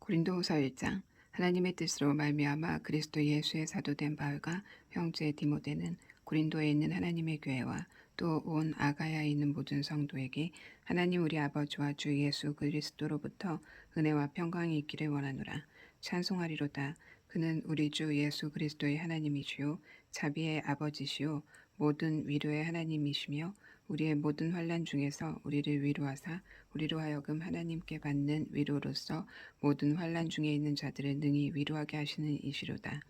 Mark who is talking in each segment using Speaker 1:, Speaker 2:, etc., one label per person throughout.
Speaker 1: 고린도후서 1장. 하나님의 뜻으로 말미암아 그리스도 예수의 사도된 바울과 형제 디모데는 고린도에 있는 하나님의 교회와 또 온 아가야에 있는 모든 성도에게 하나님 우리 아버지와 주 예수 그리스도로부터 은혜와 평강이 있기를 원하노라. 찬송하리로다. 그는 우리 주 예수 그리스도의 하나님이시요 자비의 아버지시요 모든 위로의 하나님이시며 우리의 모든 환난 중에서 우리를 위로하사 우리로 하여금 하나님께 받는 위로로서 모든 환난 중에 있는 자들을 능히 위로하게 하시는 이시로다.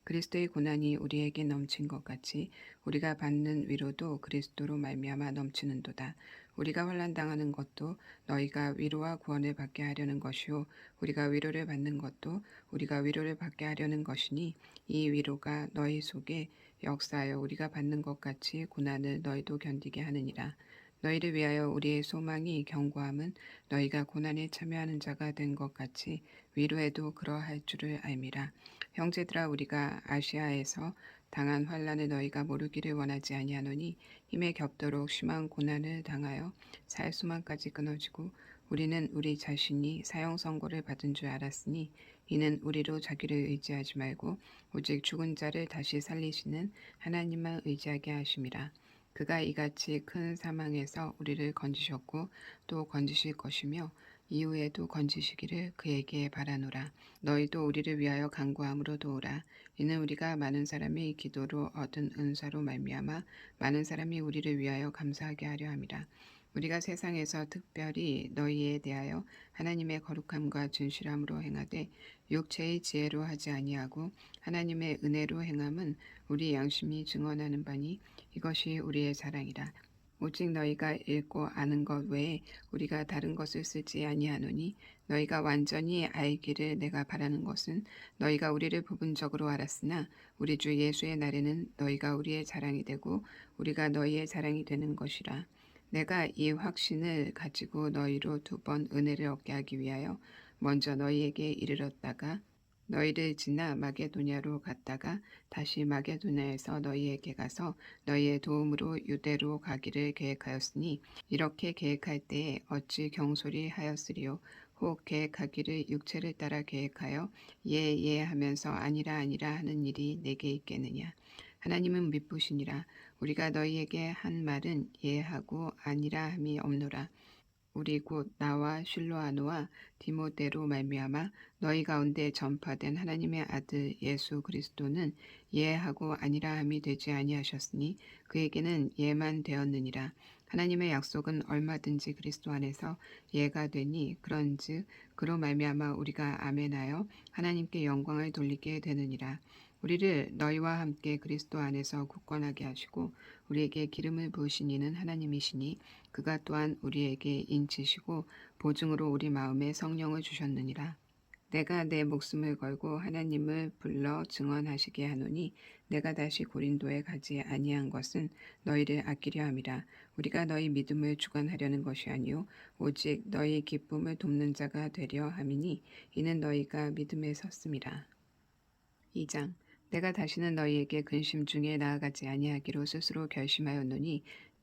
Speaker 1: 그리스도의 고난이 우리에게 넘친 것 같이 우리가 받는 위로도 그리스도로 말미암아 넘치는도다. 우리가 환난 당하는 것도 너희가 위로와 구원을 받게 하려는 것이요 우리가 위로를 받는 것도 우리가 위로를 받게 하려는 것이니 이 위로가 너희 속에 역사하여 우리가 받는 것 같이 고난을 너희도 견디게 하느니라. 너희를 위하여 우리의 소망이 견고함은 너희가 고난에 참여하는 자가 된 것 같이 위로에도 그러할 줄을 알미라. 형제들아 우리가 아시아에서 당한 환난을 너희가 모르기를 원하지 아니하노니 힘에 겹도록 심한 고난을 당하여 살 수만까지 끊어지고 우리는 우리 자신이 사형 선고를 받은 줄 알았으니 이는 우리로 자기를 의지하지 말고 오직 죽은 자를 다시 살리시는 하나님만 의지하게 하심이라. 그가 이같이 큰 사망에서 우리를 건지셨고 또 건지실 것이며 이후에도 건지시기를 그에게 바라노라. 너희도 우리를 위하여 간구함으로 도우라. 이는 우리가 많은 사람의 기도로 얻은 은사로 말미암아 많은 사람이 우리를 위하여 감사하게 하려 함이라. 우리가 세상에서 특별히 너희에 대하여 하나님의 거룩함과 진실함으로 행하되 육체의 지혜로 하지 아니하고 하나님의 은혜로 행함은 우리 양심이 증언하는 바니 이것이 우리의 자랑이라. 오직 너희가 읽고 아는 것 외에 우리가 다른 것을 쓰지 아니하노니 너희가 완전히 알기를 내가 바라는 것은 너희가 우리를 부분적으로 알았으나 우리 주 예수의 날에는 너희가 우리의 자랑이 되고 우리가 너희의 자랑이 되는 것이라. 내가 이 확신을 가지고 너희로 2번 은혜를 얻게 하기 위하여 먼저 너희에게 이르렀다가 너희를 지나 마게도냐로 갔다가 다시 마게도냐에서 너희에게 가서 너희의 도움으로 유대로 가기를 계획하였으니 이렇게 계획할 때에 어찌 경솔히 하였으리요. 혹 계획하기를 육체를 따라 계획하여 예 하면서 아니라 하는 일이 내게 있겠느냐. 하나님은 미쁘시니라. 우리가 너희에게 한 말은 예하고 아니라 함이 없노라. 우리 곧 나와 실로아노와 디모데로 말미암아 너희 가운데 전파된 하나님의 아들 예수 그리스도는 예하고 아니라 함이 되지 아니하셨으니 그에게는 예만 되었느니라. 하나님의 약속은 얼마든지 그리스도 안에서 예가 되니 그런즉 그로 말미암아 우리가 아멘하여 하나님께 영광을 돌리게 되느니라. 우리를 너희와 함께 그리스도 안에서 굳건하게 하시고 우리에게 기름을 부으신 이는 하나님이시니 그가 또한 우리에게 인치시고 보증으로 우리 마음에 성령을 주셨느니라. 내가 내 목숨을 걸고 하나님을 불러 증언하시게 하노니 내가 다시 고린도에 가지 아니한 것은 너희를 아끼려 함이라. 우리가 너희 믿음을 주관하려는 것이 아니요 오직 너희 기쁨을 돕는 자가 되려 함이니 이는 너희가 믿음에 섰음이라. 2장. 내가 다시는 너희에게 근심 중에 나아가지 아니하기로 스스로 결심하였노니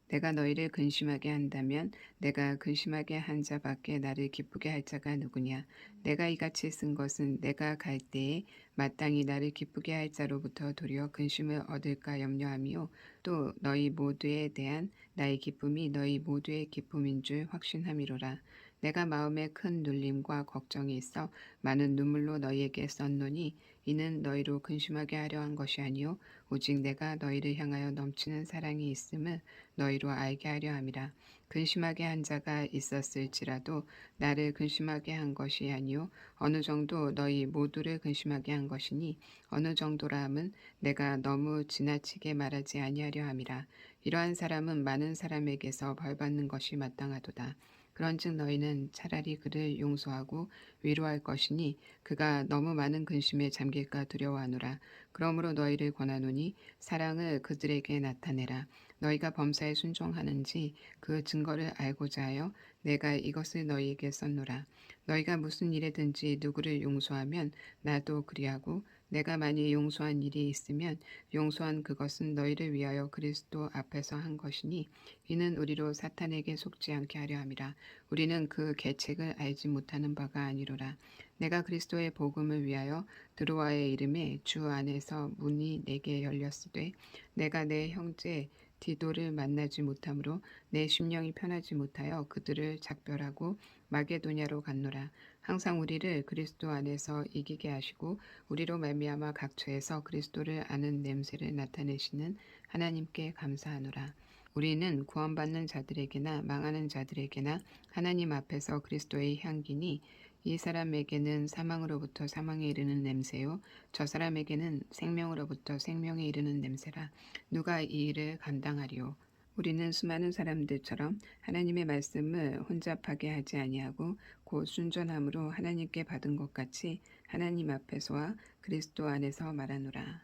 Speaker 1: 내가 너희를 근심하게 한다면 내가 근심하게 한 자밖에 나를 기쁘게 할 자가 누구냐. 내가 이같이 쓴 것은 내가 갈 때에 마땅히 나를 기쁘게 할 자로부터 도리어 근심을 얻을까 염려함이요 또 너희 모두에 대한 나의 기쁨이 너희 모두의 기쁨인 줄 확신함이로라. 내가 마음에 큰 눌림과 걱정이 있어 많은 눈물로 너희에게 썼노니 이는 너희로 근심하게 하려 한 것이 아니요 오직 내가 너희를 향하여 넘치는 사랑이 있음을 너희로 알게 하려 함이라. 근심하게 한 자가 있었을지라도 나를 근심하게 한 것이 아니요 어느 정도 너희 모두를 근심하게 한 것이니 어느 정도라 함은 내가 너무 지나치게 말하지 아니하려 함이라. 이러한 사람은 많은 사람에게서 벌받는 것이 마땅하도다. 그런즉 너희는 차라리 그를 용서하고 위로할 것이니 그가 너무 많은 근심에 잠길까 두려워하노라. 그러므로 너희를 권하노니 사랑을 그들에게 나타내라. 너희가 범사에 순종하는지 그 증거를 알고자 하여 내가 이것을 너희에게 썼노라. 너희가 무슨 일에든지 누구를 용서하면 나도 그리하고 내가 만일 용서한 일이 있으면 용서한 그것은 너희를 위하여 그리스도 앞에서 한 것이니 이는 우리로 사탄에게 속지 않게 하려 함이라. 우리는 그 계책을 알지 못하는 바가 아니로라. 내가 그리스도의 복음을 위하여 드로아의 이름에 주 안에서 문이 내게 열렸으되 내가 내 형제 디도를 만나지 못하므로 내 심령이 편하지 못하여 그들을 작별하고 마게도냐로 갔노라. 항상 우리를 그리스도 안에서 이기게 하시고 우리로 말미암아 각처에서 그리스도를 아는 냄새를 나타내시는 하나님께 감사하노라. 우리는 구원받는 자들에게나 망하는 자들에게나 하나님 앞에서 그리스도의 향기니 이 사람에게는 사망으로부터 사망에 이르는 냄새요 저 사람에게는 생명으로부터 생명에 이르는 냄새라. 누가 이 일을 감당하리요? 우리는 수많은 사람들처럼 하나님의 말씀을 혼잡하게 하지 아니하고 곧 순전함으로 하나님께 받은 것 같이 하나님 앞에서와 그리스도 안에서 말하노라.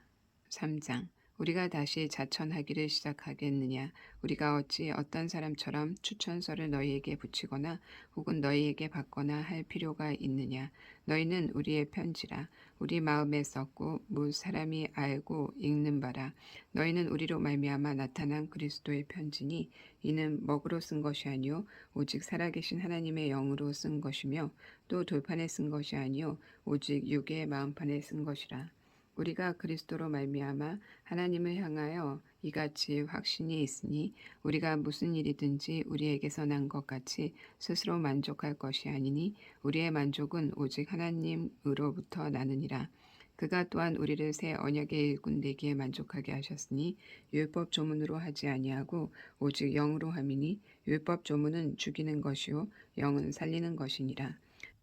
Speaker 1: 3장. 우리가 다시 자천하기를 시작하겠느냐? 우리가 어찌 어떤 사람처럼 추천서를 너희에게 붙이거나 혹은 너희에게 받거나 할 필요가 있느냐? 너희는 우리의 편지라. 우리 마음에 썼고 무 사람이 알고 읽는 바라. 너희는 우리로 말미암아 나타난 그리스도의 편지니 이는 먹으로 쓴 것이 아니요 오직 살아계신 하나님의 영으로 쓴 것이며 또 돌판에 쓴 것이 아니요 오직 육의 마음판에 쓴 것이라. 우리가 그리스도로 말미암아 하나님을 향하여 이같이 확신이 있으니 우리가 무슨 일이든지 우리에게서 난 것 같이 스스로 만족할 것이 아니니 우리의 만족은 오직 하나님으로부터 나느니라. 그가 또한 우리를 새 언약의 일꾼 되기에 만족하게 하셨으니 율법 조문으로 하지 아니하고 오직 영으로 함이니 율법 조문은 죽이는 것이요 영은 살리는 것이니라.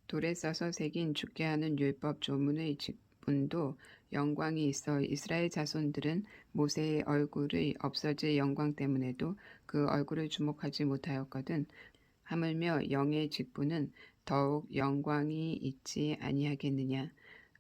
Speaker 1: 돌에 써서 새긴 죽게 하는 율법 조문의 직분도 영광이 있어 이스라엘 자손들은 모세의 얼굴의 없어질 영광 때문에도 그 얼굴을 주목하지 못하였거든. 하물며 영의 직분은 더욱 영광이 있지 아니하겠느냐.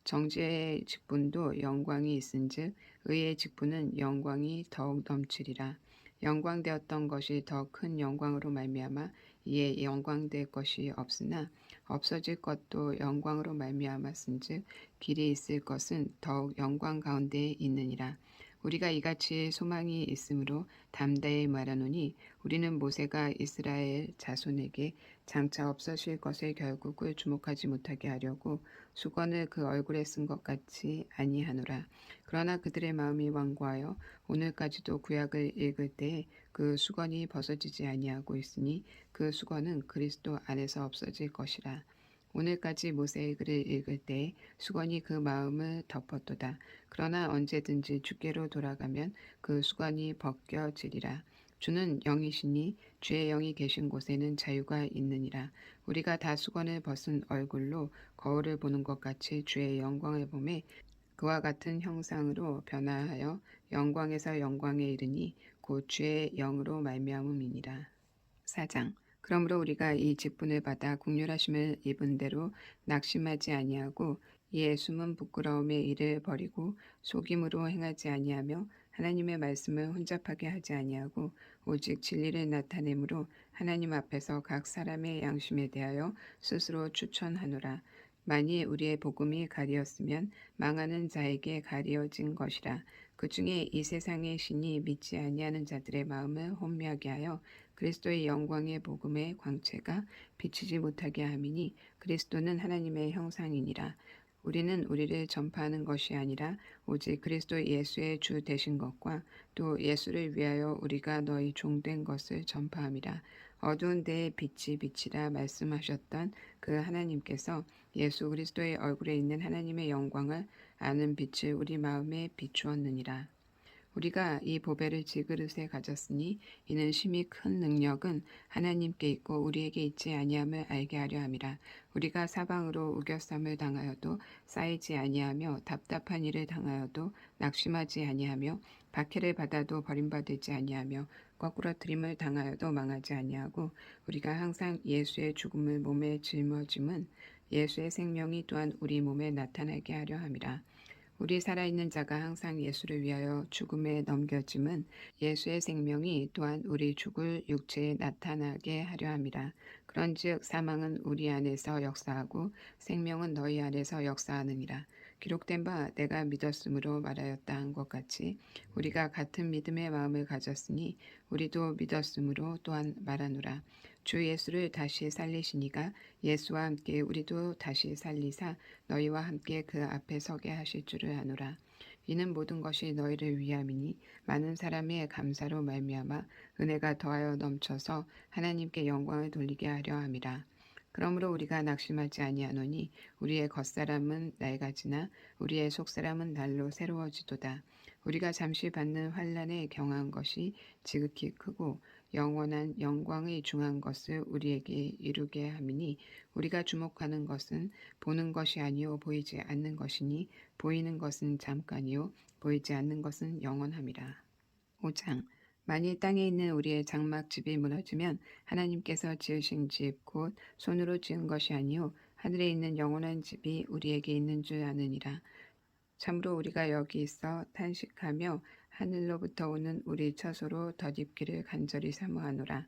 Speaker 1: 정죄의 직분도 영광이 있은즉 의의 직분은 영광이 더욱 넘치리라. 영광되었던 것이 더 큰 영광으로 말미암아 이에 영광될 것이 없으나 없어질 것도 영광으로 말미암았은즉 길이 있을 것은 더욱 영광 가운데 있느니라. 우리가 이같이 소망이 있으므로 담대히 말하노니 우리는 모세가 이스라엘 자손에게 장차 없어질 것의 결국을 주목하지 못하게 하려고 수건을 그 얼굴에 쓴 것 같이 아니하노라. 그러나 그들의 마음이 완고하여 오늘까지도 구약을 읽을 때에 그 수건이 벗어지지 아니하고 있으니 그 수건은 그리스도 안에서 없어질 것이라. 오늘까지 모세의 글을 읽을 때에 수건이 그 마음을 덮었도다. 그러나 언제든지 주께로 돌아가면 그 수건이 벗겨지리라. 주는 영이시니 주의 영이 계신 곳에는 자유가 있느니라. 우리가 다 수건을 벗은 얼굴로 거울을 보는 것 같이 주의 영광을 보매 그와 같은 형상으로 변화하여 영광에서 영광에 이르니 곧 주의 영으로 말미암음이니라. 4장. 그러므로 우리가 이 직분을 받아 국률하심을 입은 대로 낙심하지 아니하고 이에 숨은 부끄러움의 일을 버리고 속임으로 행하지 아니하며 하나님의 말씀을 혼잡하게 하지 아니하고 오직 진리를 나타내므로 하나님 앞에서 각 사람의 양심에 대하여 스스로 추천하노라. 만일 우리의 복음이 가리었으면 망하는 자에게 가리어진 것이라. 그 중에 이 세상의 신이 믿지 아니하는 자들의 마음을 혼미하게 하여 그리스도의 영광의 복음의 광채가 비치지 못하게 함이니 그리스도는 하나님의 형상이니라. 우리는 우리를 전파하는 것이 아니라 오직 그리스도 예수의 주 되신 것과 또 예수를 위하여 우리가 너희 종된 것을 전파함이라. 어두운 데에 빛이 비치라 말씀하셨던 그 하나님께서 예수 그리스도의 얼굴에 있는 하나님의 영광을 아는 빛을 우리 마음에 비추었느니라. 우리가 이 보배를 질그릇에 가졌으니 이는 심히 큰 능력은 하나님께 있고 우리에게 있지 아니함을 알게 하려 함이라. 우리가 사방으로 우겨쌈을 당하여도 쌓이지 아니하며 답답한 일을 당하여도 낙심하지 아니하며 박해를 받아도 버림받지 아니하며 거꾸러뜨림을 당하여도 망하지 아니하고 우리가 항상 예수의 죽음을 몸에 짊어짐은 예수의 생명이 또한 우리 몸에 나타나게 하려 함이라. 우리 살아있는 자가 항상 예수를 위하여 죽음에 넘겨짐은 예수의 생명이 또한 우리 죽을 육체에 나타나게 하려 함이라. 그런즉 사망은 우리 안에서 역사하고 생명은 너희 안에서 역사하느니라. 기록된 바 내가 믿었으므로 말하였다 한 것 같이 우리가 같은 믿음의 마음을 가졌으니 우리도 믿었으므로 또한 말하노라. 주 예수를 다시 살리시니가 예수와 함께 우리도 다시 살리사 너희와 함께 그 앞에 서게 하실 줄을 아노라. 이는 모든 것이 너희를 위함이니 많은 사람의 감사로 말미암아 은혜가 더하여 넘쳐서 하나님께 영광을 돌리게 하려 함이라. 그러므로 우리가 낙심하지 아니하노니 우리의 겉사람은 낡아지나 우리의 속사람은 날로 새로워지도다. 우리가 잠시 받는 환난에 경한 것이 지극히 크고 영원한 영광의 중한 것을 우리에게 이루게 함이니 우리가 주목하는 것은 보는 것이 아니요 보이지 않는 것이니 보이는 것은 잠깐이요 보이지 않는 것은 영원함이라. 5장 만일 땅에 있는 우리의 장막집이 무너지면 하나님께서 지으신 집 곧 손으로 지은 것이 아니요 하늘에 있는 영원한 집이 우리에게 있는 줄 아느니라. 참으로 우리가 여기 있어 탄식하며 하늘로부터 오는 우리 처소로 덧입기를 간절히 사모하노라.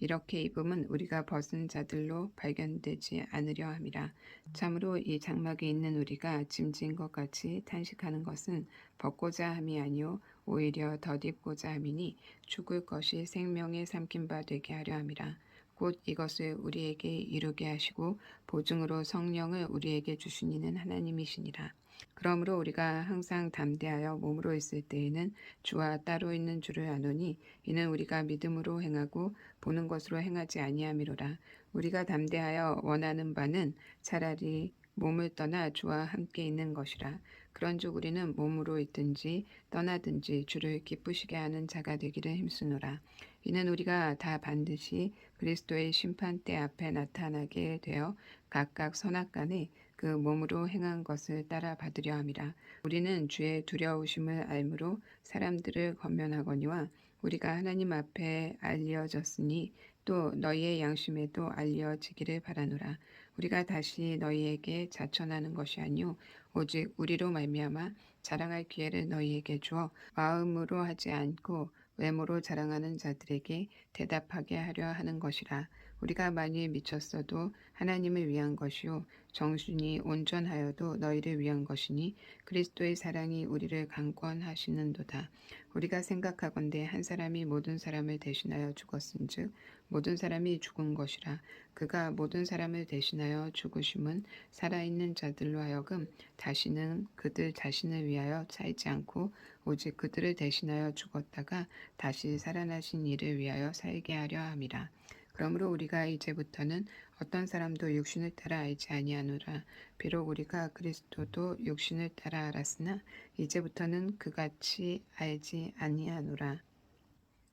Speaker 1: 이렇게 입음은 우리가 벗은 자들로 발견되지 않으려 함이라. 참으로 이 장막에 있는 우리가 짐진 것 같이 탄식하는 것은 벗고자 함이 아니요 오히려 덧입고자 함이니 죽을 것이 생명에 삼킨 바 되게 하려 함이라. 곧 이것을 우리에게 이루게 하시고 보증으로 성령을 우리에게 주신 이는 하나님이시니라. 그러므로 우리가 항상 담대하여 몸으로 있을 때에는 주와 따로 있는 줄을 아노니 이는 우리가 믿음으로 행하고 보는 것으로 행하지 아니함이로라. 우리가 담대하여 원하는 바는 차라리 몸을 떠나 주와 함께 있는 것이라. 그런즉 우리는 몸으로 있든지 떠나든지 주를 기쁘시게 하는 자가 되기를 힘쓰노라. 이는 우리가 다 반드시 그리스도의 심판대 앞에 나타나게 되어 각각 선악간에 그 몸으로 행한 것을 따라 받으려 함이라. 우리는 주의 두려우심을 알므로 사람들을 권면하거니와 우리가 하나님 앞에 알려졌으니 또 너희의 양심에도 알려지기를 바라노라. 우리가 다시 너희에게 자천하는 것이 아니요 오직 우리로 말미암아 자랑할 기회를 너희에게 주어 마음으로 하지 않고 외모로 자랑하는 자들에게 대답하게 하려 하는 것이라. 우리가 만일 미쳤어도 하나님을 위한 것이요 정신이 온전하여도 너희를 위한 것이니 그리스도의 사랑이 우리를 강권하시는도다. 우리가 생각하건대 한 사람이 모든 사람을 대신하여 죽었은즉 모든 사람이 죽은 것이라. 그가 모든 사람을 대신하여 죽으심은 살아있는 자들로 하여금 다시는 그들 자신을 위하여 살지 않고 오직 그들을 대신하여 죽었다가 다시 살아나신 이를 위하여 살게 하려 함이라. 그러므로 우리가 이제부터는 어떤 사람도 육신을 따라 알지 아니하노라. 비록 우리가 그리스도도 육신을 따라 알았으나 이제부터는 그같이 알지 아니하노라.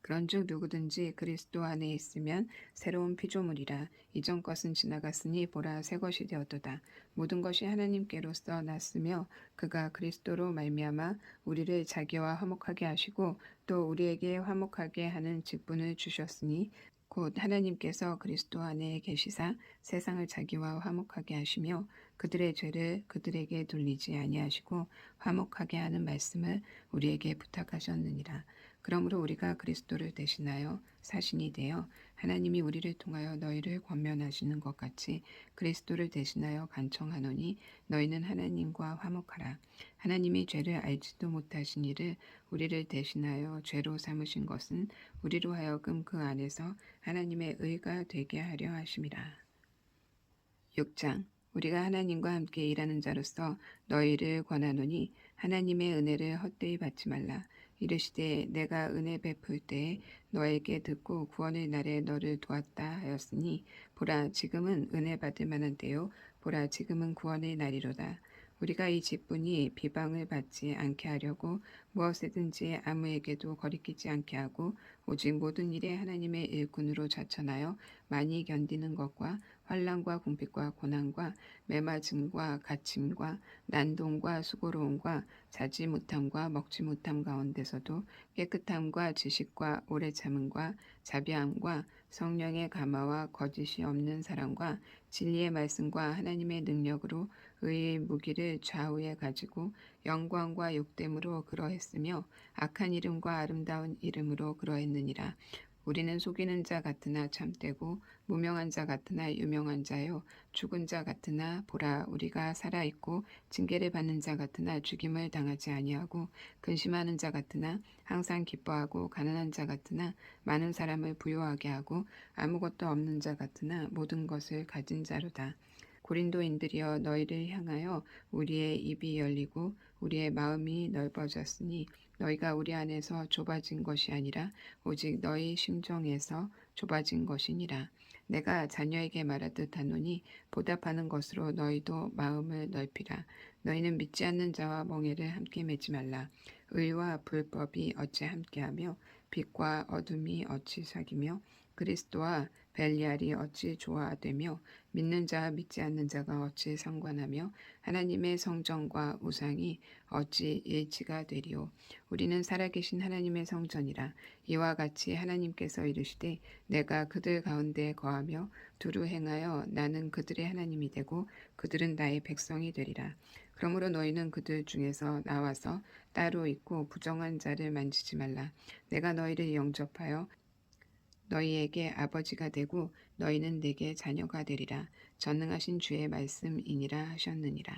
Speaker 1: 그런즉 누구든지 그리스도 안에 있으면 새로운 피조물이라. 이전 것은 지나갔으니 보라 새 것이 되었도다. 모든 것이 하나님께로서 났으며 그가 그리스도로 말미암아 우리를 자기와 화목하게 하시고 또 우리에게 화목하게 하는 직분을 주셨으니 곧 하나님께서 그리스도 안에 계시사 세상을 자기와 화목하게 하시며 그들의 죄를 그들에게 돌리지 아니하시고 화목하게 하는 말씀을 우리에게 부탁하셨느니라. 그러므로 우리가 그리스도를 대신하여 사신이 되어 하나님이 우리를 통하여 너희를 권면하시는 것 같이 그리스도를 대신하여 간청하노니 너희는 하나님과 화목하라. 하나님이 죄를 알지도 못하신 이를 우리를 대신하여 죄로 삼으신 것은 우리로 하여금 그 안에서 하나님의 의가 되게 하려 하심이라. 6장 우리가 하나님과 함께 일하는 자로서 너희를 권하노니 하나님의 은혜를 헛되이 받지 말라. 이르시되 내가 은혜 베풀 때에 너에게 듣고 구원의 날에 너를 도왔다 하였으니 보라 지금은 은혜 받을 만한 때요 보라 지금은 구원의 날이로다. 우리가 이 직분이 비방을 받지 않게 하려고 무엇이든지 아무에게도 거리끼지 않게 하고 오직 모든 일에 하나님의 일꾼으로 자천하여 많이 견디는 것과 환난과 궁핍과 고난과 매맞음과 갇힘과 난동과 수고로움과 자지 못함과 먹지 못함 가운데서도 깨끗함과 지식과 오래 참음과 자비함과 성령의 감화와 거짓이 없는 사랑과 진리의 말씀과 하나님의 능력으로 의의 무기를 좌우에 가지고 영광과 욕됨으로 그러했으며 악한 이름과 아름다운 이름으로 그러했느니라. 우리는 속이는 자 같으나 참되고 무명한 자 같으나 유명한 자요 죽은 자 같으나 보라 우리가 살아 있고 징계를 받는 자 같으나 죽임을 당하지 아니하고 근심하는 자 같으나 항상 기뻐하고 가난한 자 같으나 많은 사람을 부유하게 하고 아무것도 없는 자 같으나 모든 것을 가진 자로다. 고린도인들이여 너희를 향하여 우리의 입이 열리고 우리의 마음이 넓어졌으니 너희가 우리 안에서 좁아진 것이 아니라 오직 너희 심정에서 좁아진 것이니라. 내가 자녀에게 말하듯 하노니 보답하는 것으로 너희도 마음을 넓히라. 너희는 믿지 않는 자와 멍에를 함께 매지 말라. 의와 불법이 어찌 함께하며 빛과 어둠이 어찌 사귀며 그리스도와 벨리알이 어찌 조화되며 믿는 자와 믿지 않는 자가 어찌 상관하며 하나님의 성전과 우상이 어찌 일치가 되리오. 우리는 살아계신 하나님의 성전이라. 이와 같이 하나님께서 이르시되 내가 그들 가운데 거하며 두루 행하여 나는 그들의 하나님이 되고 그들은 나의 백성이 되리라. 그러므로 너희는 그들 중에서 나와서 따로 있고 부정한 자를 만지지 말라. 내가 너희를 영접하여 너희에게 아버지가 되고 너희는 내게 자녀가 되리라. 전능하신 주의 말씀이니라 하셨느니라.